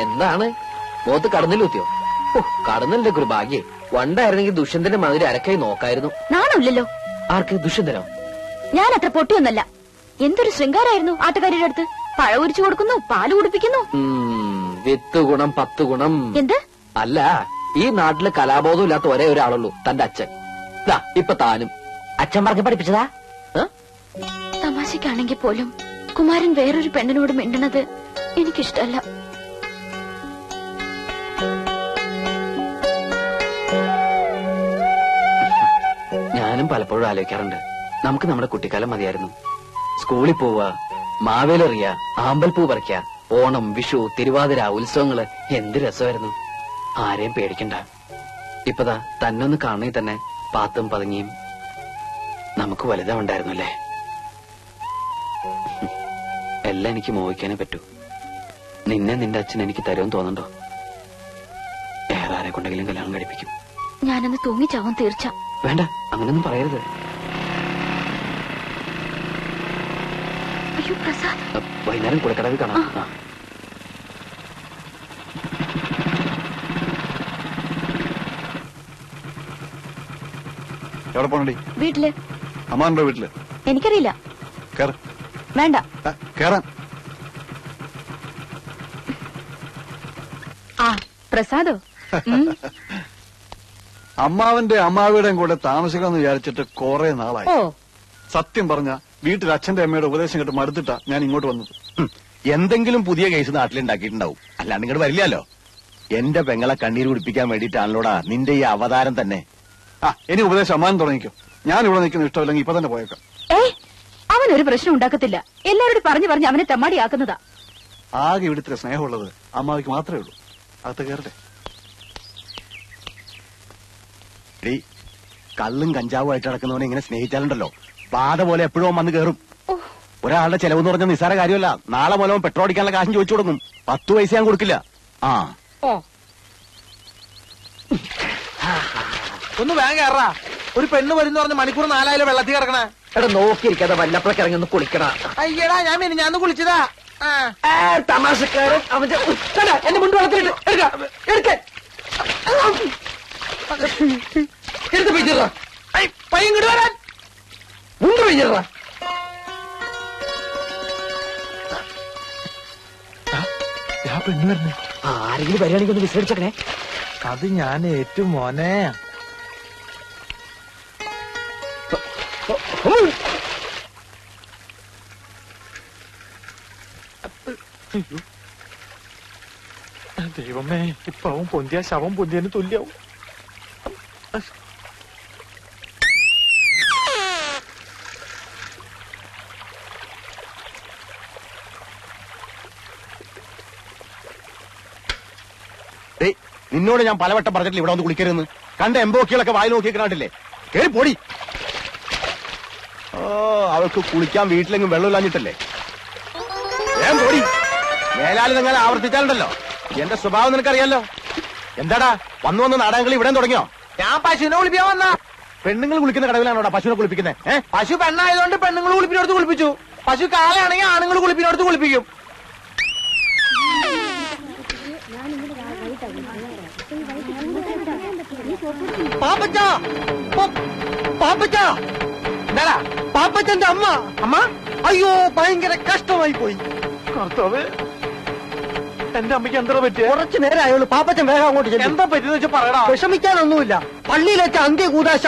എന്താണ് മുഖത്ത് കടന്നിലൂത്തിയോ? ഓ, കടന്നല്ലേ ഒരു ഭാഗ്യേ. വണ്ടായിരുന്നെങ്കിൽ ദുഷ്യന്തന്റെ മതിരി അരക്കായി നോക്കായിരുന്നു. നാണമില്ലല്ലോ. ആർക്ക്? ദുഷ്യന്തനോ? ഞാൻ അത്ര പൊട്ടിയൊന്നല്ല. എന്തൊരു ശൃംഗാരായിരുന്നു ആട്ടുകാരിയുടെ അടുത്ത്. പഴ ഉരിച്ചു കൊടുക്കുന്നു, പാല് കുടിപ്പിക്കുന്നു. 8 ഗുണം 10 ഗുണം. എന്ത്? അല്ല, ഈ നാട്ടില് കലാബോധം ഇല്ലാത്ത ഒരേ ഒരാളുള്ളൂ, തന്റെ അച്ഛൻ. ഇപ്പൊ താനും അച്ഛൻ പറഞ്ഞ് പഠിപ്പിച്ചതാ. തമാശക്കാണെങ്കിൽ പോലും കുമാരൻ വേറൊരു പെണ്ണിനോട് മിണ്ടണത് എനിക്കിഷ്ടല്ല. ഞാനും പലപ്പോഴും ആലോചിക്കാറുണ്ട്, നമുക്ക് നമ്മുടെ കുട്ടിക്കാലം മതിയായിരുന്നു. സ്കൂളിൽ പോവുക, മാവേലെറിയ, ആമ്പൽപ്പൂ പറിക്ക, ഓണം, വിഷു, തിരുവാതിര, ഉത്സവങ്ങള് എന്ത് രസമായിരുന്നു. ആരെയും പേടിക്കണ്ട. ഇപ്പതാ തന്നൊന്ന് കാണുകയും തന്നെ പാത്തും പതുങ്ങിയും നമുക്ക് വലുതാവുണ്ടായിരുന്നു അല്ലേ. എല്ലാം എനിക്ക് മോഹിക്കാനേ പറ്റൂ. നിന്നെ നിന്റെ അച്ഛൻ എനിക്ക് തരുമെന്ന് തോന്നണ്ടോ? വേറെ ആരെ കൊണ്ടെങ്കിലും കല്യാണം കഴിപ്പിക്കും. ഞാനന്ന് തൂങ്ങിച്ചാവും തീർച്ച. വേണ്ട, അങ്ങനൊന്നും പറയരുത്. അയ്യോ പ്രസാദ്, വൈകുന്നേരം കുളക്കടവിൽ കാണാം. എവിടെ പോണടി? വീട്ടില്. അമ്മാണ്ടോ വീട്ടില്? എനിക്കറിയില്ല. വേണ്ട കേറാൻ. പ്രസാദോ? അമ്മാവന്റെ അമ്മാവിയുടെയും കൂടെ താമസിക്കാന്ന് വിചാരിച്ചിട്ട് കുറെ നാളായി. സത്യം പറഞ്ഞ വീട്ടിൽ അച്ഛന്റെ അമ്മയുടെ ഉപദേശം കേട്ട് മടുത്തിട്ടാ ഞാൻ ഇങ്ങോട്ട് വന്നത്. എന്തെങ്കിലും പുതിയ കേസ് നാട്ടിലുണ്ടാക്കിയിട്ടുണ്ടാവും, അല്ലാണ്ട് ഇങ്ങോട്ട് വരില്ലല്ലോ. എന്റെ പെങ്ങളെ കണ്ണീര് കുടിപ്പിക്കാൻ വേണ്ടിയിട്ടാണല്ലോടാ നിന്റെ ഈ അവതാരം തന്നെ. ഇനി ഉപദേശം അമ്മാൻ തുടങ്ങിക്കോ. ഞാൻ ഇവിടെ നിൽക്കുന്ന ഇഷ്ടമില്ലെങ്കിൽ ഇപ്പൊ തന്നെ പോയേക്കാം. അവനൊരു പ്രശ്നം ഉണ്ടാക്കത്തില്ല. എല്ലാവരോടും പറഞ്ഞു പറഞ്ഞ് അവനെ തെമ്മാടിയാക്കുന്നതാ. ആകെ ഇവിടുത്തെ സ്നേഹമുള്ളത് അമ്മാവിക്ക് മാത്രമേ ഉള്ളൂ. അകത്ത് കയറട്ടെ. കള്ളും കഞ്ചാവുമായിട്ട് നടക്കുന്നവനെ ഇങ്ങനെ സ്നേഹിച്ചാലുണ്ടല്ലോ, ബാധ പോലെ എപ്പോഴും വന്ന് കയറും. ഒരാളുടെ ചെലവെന്ന് പറഞ്ഞ നിസ്സാര കാര്യമല്ല. നാളെ മൂലം പെട്രോൾ അടിക്കാനുള്ള കാശും ചോദിച്ചു കൊടുക്കും. 10 പൈസ ഞാൻ കൊടുക്കില്ല. ഒന്ന് വേഗം കയറാ. ഒരു പെണ്ണ് വരുന്ന പറഞ്ഞ് മണിക്കൂർ 4 വെള്ളത്തിൽ കിടക്കണേ. എടാ നോക്കിയിരിക്കാതെ വല്ലപ്പോഴൊക്കെ ഇറങ്ങി ഒന്ന് കുളിക്കണ. അയ്യടാ, ഞാൻ കുളിച്ചതാ. തമാശക്കാരൻ അവന്റെ എന്റെ മുണ്ട് വെള്ളത്തിലിട്ട് എടുത്ത് പിടിച്ചിട. പയ്യൻ കിട വരാൻ മുണ്ട് പിടിച്ചിട. പെണ്ണ് വരുന്നേ. ആരെങ്കിലും വരികയാണെങ്കിൽ ഒന്ന് വിസരിച്ചേ. അത് ഞാൻ ഏറ്റവും മോനെ. ദൈവമേ, ഇപ്പവും പൊന്തിയ ശവം പൊന്തിയന് തുല്യാവും. നിന്നോട് ഞാൻ പലവട്ടം പറഞ്ഞിട്ടില്ല ഇവിടെ ഒന്ന് കുളിക്കരുതെന്ന്. കണ്ട എംബോക്കികളൊക്കെ വായി നോക്കി കണ്ടില്ലേ? കേറി പൊടി. അവൾക്ക് കുളിക്കാൻ വീട്ടിലെങ്കിലും വെള്ളമില്ലാഞ്ഞിട്ടല്ലേ? ഞാൻ പൊടി. മേലാല് നിങ്ങൾ ആവർത്തിച്ചാലുണ്ടല്ലോ എന്റെ സ്വഭാവം നിനക്കറിയാലോ. എന്താടാ വന്നു നാടകങ്ങൾ ഇവിടെ തുടങ്ങിയോ? ഞാൻ പശുവിനെ കുളിപ്പിക്കാൻ വന്ന. പെണ്ണുങ്ങൾ കുളിക്കുന്ന കടവിലാണോടാ പശുവിനെ കുളിപ്പിക്കുന്നത്? പശു പെണ്ണായതുകൊണ്ട് പെണ്ണുങ്ങൾ കുളിപ്പിനടുത്ത് കുളിപ്പിച്ചു. പശു കാളയാണെങ്കിൽ ആണുങ്ങൾ കുളിപ്പിനടുത്ത് കുളിപ്പിക്കും. എന്താടാ പാപ്പച്ചന്റെ അമ്മ? അയ്യോ, ഭയങ്കര കഷ്ടമായി പോയി. കർത്താവ്, എന്റെ അമ്മയ്ക്ക് എന്താ പറ്റിയ? കുറച്ചു നേരം ആയുള്ളൂ. പാപ്പച്ചൻ വേഗം അങ്ങോട്ട് ചെല്ലും. എന്താ പറ്റിയെന്ന് വെച്ചാൽ പറയടാ. വിഷമിക്കാനൊന്നുമില്ല. പള്ളിയിൽ വെച്ച അന്ത്യകൂദാശ.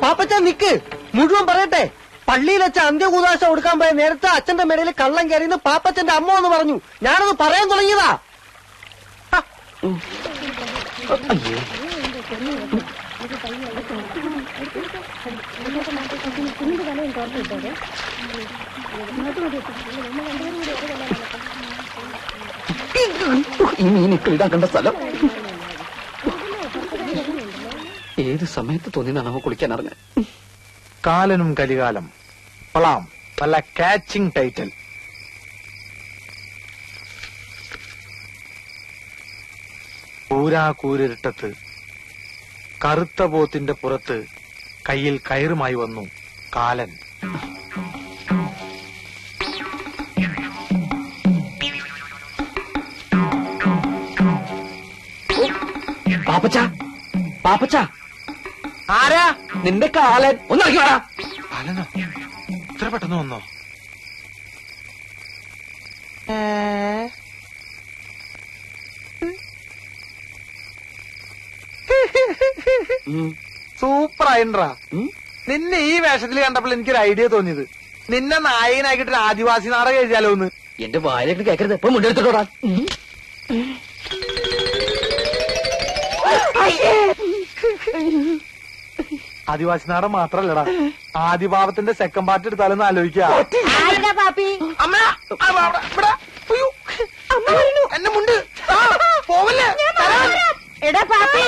പാപ്പച്ചൻ നിക്ക്, മുഴുവൻ പറയട്ടെ. പള്ളിയിൽ വെച്ച അന്ത്യകൂദാശ കൊടുക്കാൻ പോയ നേരത്തെ അച്ഛന്റെ മേടയിൽ കള്ളം കയറിയെന്ന് പാപ്പച്ചന്റെ അമ്മ എന്ന് പറഞ്ഞു. ഞാനത് പറയാൻ തുടങ്ങിയതാ. ഈ മീനിക്കൾ ഇടാക്കേണ്ട സ്ഥലം ഏത് സമയത്ത് തോന്നിയാണ് നമ്മ കുളിക്കാൻ അറിഞ്ഞ. കാലനും കലികാലം കൊള്ളാം. നല്ല കാച്ചിങ് ടൈറ്റിൽ. കൂരാകൂരിട്ടത്ത് കറുത്ത പോത്തിന്റെ പുറത്ത് കയ്യിൽ കയറുമായി വന്നു കാലൻ. പാപ്പച്ച പാപ്പച്ച ആരാ? നിന്റെ കാലൻ ഒന്നിറങ്ങി വേടാ. കാലനോ? ഇത്ര പെട്ടെന്ന് വന്നോ? സൂപ്പർ ആയിട്ടാ. നിന്നെ ഈ വേഷത്തിൽ കണ്ടപ്പോൾ എനിക്കൊരു ഐഡിയ തോന്നിയത്, നിന്നെ നായകനാക്കിട്ട് ഒരു ആദിവാസി നാടകം എഴുതിയാലോ എന്ന്. എന്റെ വായിലേക്ക് കേക്കരുത്, ഇപ്പൊ മുണ്ടെടുത്തിട്ടോടാ. ആദിവാസി നാടകം മാത്രല്ലടാ, ആദിഭാവത്തിന്റെ സെക്കൻഡ് പാർട്ട് എടുത്താലൊന്ന് ആലോചിക്കാ. അമ്മ, എന്നെ മുണ്ട് പോവല്ലേ? എടാ പാപ്പി,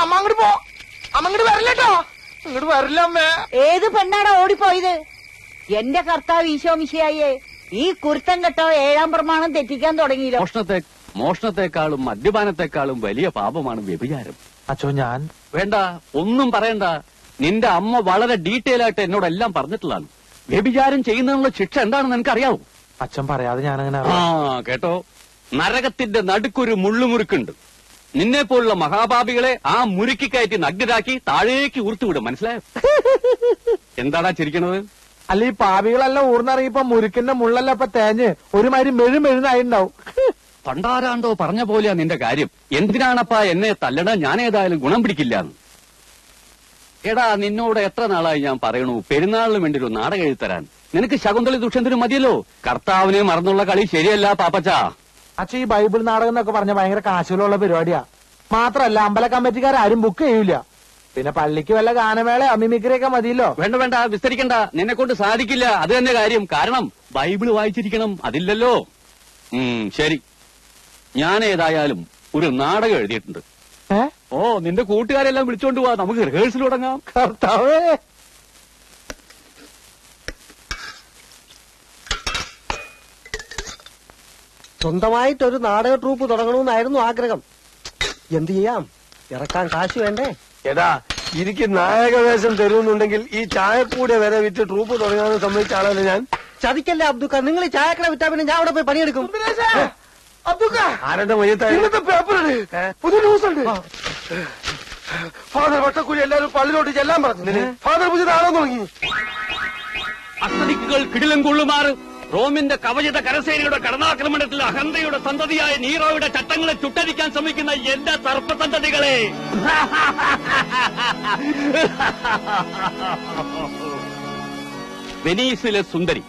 അമ്മ അങ്ങോട്ട് പോ, അമ്മ അങ്ങോട്ട് വരില്ലട്ടോ. ഇങ്ങോട്ട് വരില്ല അമ്മേ. ഏത് പെണ്ണാടാ ഓടിപ്പോയത്? എന്റെ കർത്താവ് ഈശോ മിശിഹായേ, ഈ കുരുത്തം കെട്ടോ 7-ാം പ്രമാണം തെറ്റിക്കാൻ തുടങ്ങിയല്ലോ. മോഷണത്തെക്കാളും മദ്യപാനത്തെക്കാളും വലിയ പാപമാണ് വ്യഭിചാരം. അച്ഛോ ഞാൻ വേണ്ട, ഒന്നും പറയണ്ട. നിന്റെ അമ്മ വളരെ ഡീറ്റെയിൽ ആയിട്ട് എന്നോടെല്ലാം പറഞ്ഞിട്ടുള്ളതാണ്. വ്യഭിചാരം ചെയ്യുന്നതിനുള്ള ശിക്ഷ എന്താണെന്ന് നിനക്കറിയാവോ? അച്ഛൻ പറയാതെ ഞാനങ്ങനെ ആ കേട്ടോ, നരകത്തിന്റെ നടുക്കൊരു മുള്ളുമുറുക്കുണ്ട്. നിന്നെ പോലുള്ള മഹാപാപികളെ ആ മുറുക്കി കയറ്റി നഗ്നരാക്കി താഴേക്ക് ഊർത്തുവിടും, മനസ്സിലായോ? എന്താടാ ചിരിക്കണത്? അല്ല, ഈ പാപികളെല്ലാം ഊർന്നിറങ്ങിയപ്പോ മുരുക്കിന്റെ മുള്ളെല്ലാം ഇപ്പൊ തേഞ്ഞ് ഒരുമാതിരി മെഴുമെഴുന്നായിട്ടുണ്ടാവും. പണ്ടാരാണ്ടോ പറഞ്ഞ പോലെയാ നിന്റെ കാര്യം. എന്തിനാണപ്പാ എന്നെ തല്ലണ? ഞാനേതായാലും ഗുണം പിടിക്കില്ലാന്ന്. എടാ, നിന്നോട് എത്ര നാളായി ഞാൻ പറയണു പെരുന്നാളിന് വേണ്ടി ഒരു നാടകം എഴുതരാൻ. നിനക്ക് ശകുന്തളി ദുഷ്യന്തനും മതിയല്ലോ. കർത്താവിനെ മറന്നുള്ള കളി ശരിയല്ല പാപ്പച്ച. അച്ഛൻ ഈ ബൈബിൾ നാടകം എന്നൊക്കെ പറഞ്ഞ ഭയങ്കര കാശുകളുള്ള പരിപാടിയാ. മാത്രല്ല അമ്പല കമ്മിറ്റിക്കാരും ബുക്ക് ചെയ്യൂല. പിന്നെ പള്ളിക്ക് വല്ല ഗാനമേള അമിമിക്രിയൊക്കെ മതിയല്ലോ. വേണ്ട വേണ്ട, വിസ്തരിക്കണ്ട. നിന്നെ കൊണ്ട് സാധിക്കില്ല, അത് തന്നെ കാര്യം. കാരണം ബൈബിള് വായിച്ചിരിക്കണം, അതില്ലല്ലോ. ശരി, ഞാൻ ഏതായാലും ഒരു നാടകം എഴുതിയിട്ടുണ്ട്. ഓ, നിന്റെ കൂട്ടുകാരെല്ലാം വിളിച്ചോണ്ട് പോവാ, നമുക്ക് റിഹേഴ്സൽ തുടങ്ങാം. കർത്താവേ, സ്വന്തമായിട്ടൊരു നാടക ട്രൂപ്പ് തുടങ്ങണമെന്നായിരുന്നു ആഗ്രഹം. എന്ത് ചെയ്യാം, ഇറക്കാൻ കാശ് വേണ്ടേ? എടാ, എനിക്ക് നായകവേഷം തരുന്നുണ്ടെങ്കിൽ ഈ ചായക്കൂടെ വരെ വിറ്റ് ട്രൂപ്പ് തുടങ്ങാൻ സമ്മതിച്ച ആളല്ലേ ഞാൻ. ചതിക്കല്ലേ അബ്ദുക്ക, നിങ്ങൾ ഈ ചായക്കട വിറ്റാ പിന്നെ ഞാൻ അവിടെ പോയി പണിയെടുക്കും. ആരുടെ മയ്യത്തായി പേപ്പർ പുതിയ ന്യൂസ് ഉണ്ട്. ഫാദർ വട്ടക്കൂലി എല്ലാവരും പള്ളിയിലോട്ട് ചെല്ലാൻ പറഞ്ഞു. ഫാദർ പുതിയ നാടകം തുടങ്ങി. അസ്തദിക്കുകൾ കിടിലം കൊള്ളുമാറ് റോമിന്റെ കവചിത കരസേനയുടെ കടന്നാക്രമണത്തിൽ അഹന്തയുടെ സന്തതിയായ നീറോയുടെ ചട്ടങ്ങളെ ചുട്ടരിക്കാൻ ശ്രമിക്കുന്ന എന്റെ സർപ്പസന്തതികളെ, വെനീസിലെ സുന്ദരി,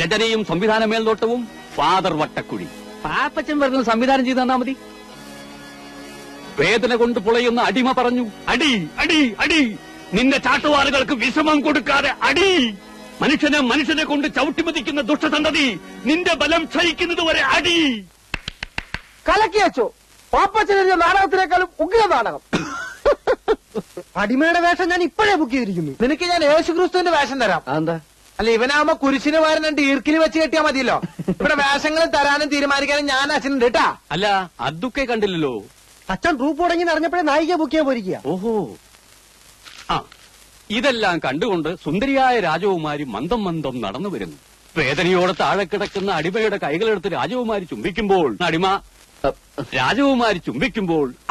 രചനയും സംവിധാന മേൽനോട്ടവും ഫാദർ വട്ടക്കുഴി. പാപ്പച്ചൻ വരുന്ന സംവിധാനം ചെയ്ത് തന്നാ മതി. വേദന കൊണ്ട് പുളയുന്ന അടിമ പറഞ്ഞു, അടി അടി അടി, നിന്റെ ചാട്ടുവാറുകൾക്ക് വിശ്രമം കൊടുക്കാതെ അടി. മനുഷ്യനെ കൊണ്ട് ചവിട്ടിമതിക്കുന്ന ദുഷ്ടസന്തതി, നിന്റെ ബലം ക്ഷയിക്കുന്നതുവരെ അടി. കലക്കി വെച്ചോ. പാപ്പച്ചനെഴുതിയ നാടകത്തിനേക്കാളും ഉഗ്ര നാടകം. അടിമയുടെ വേഷം ഞാൻ ഇപ്പോഴേ ബുക്ക് ചെയ്തിരിക്കുന്നു. നിനക്ക് ഞാൻ യേശുക്രിസ്തുവിന്റെ വേഷം തരാം. അതെന്താ? അല്ല, ഇവനാവുമ്പോ കുരിശിന് പകരം 2 ഈർക്കിന് വെച്ച് കെട്ടിയാ മതിയല്ലോ. ഇവിടെ വേഷങ്ങൾ തരാനും തീരുമാനിക്കാനും ഞാൻ അച്ഛനുണ്ട് കേട്ടാ. അല്ല, അതൊക്കെ കണ്ടില്ലല്ലോ. അച്ഛൻ ട്രൂപ്പ് തുടങ്ങി അറിഞ്ഞപ്പോഴേ നായിക ബുക്ക് ചെയ്യാൻ പോയിരിക്കുക. ഓഹോ, ആ, ഇതെല്ലാം കണ്ടുകൊണ്ട് സുന്ദരിയായ രാജകുമാരി മന്ദം മന്ദം നടന്നു വരുന്നു. വേദനയോടെ താഴെ കിടക്കുന്ന അടിമയുടെ കൈകളെടുത്ത് രാജകുമാരി ചുംബിക്കുമ്പോൾ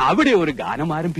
അവിടെ ഒരു ഗാനം ആരംഭിച്ചു.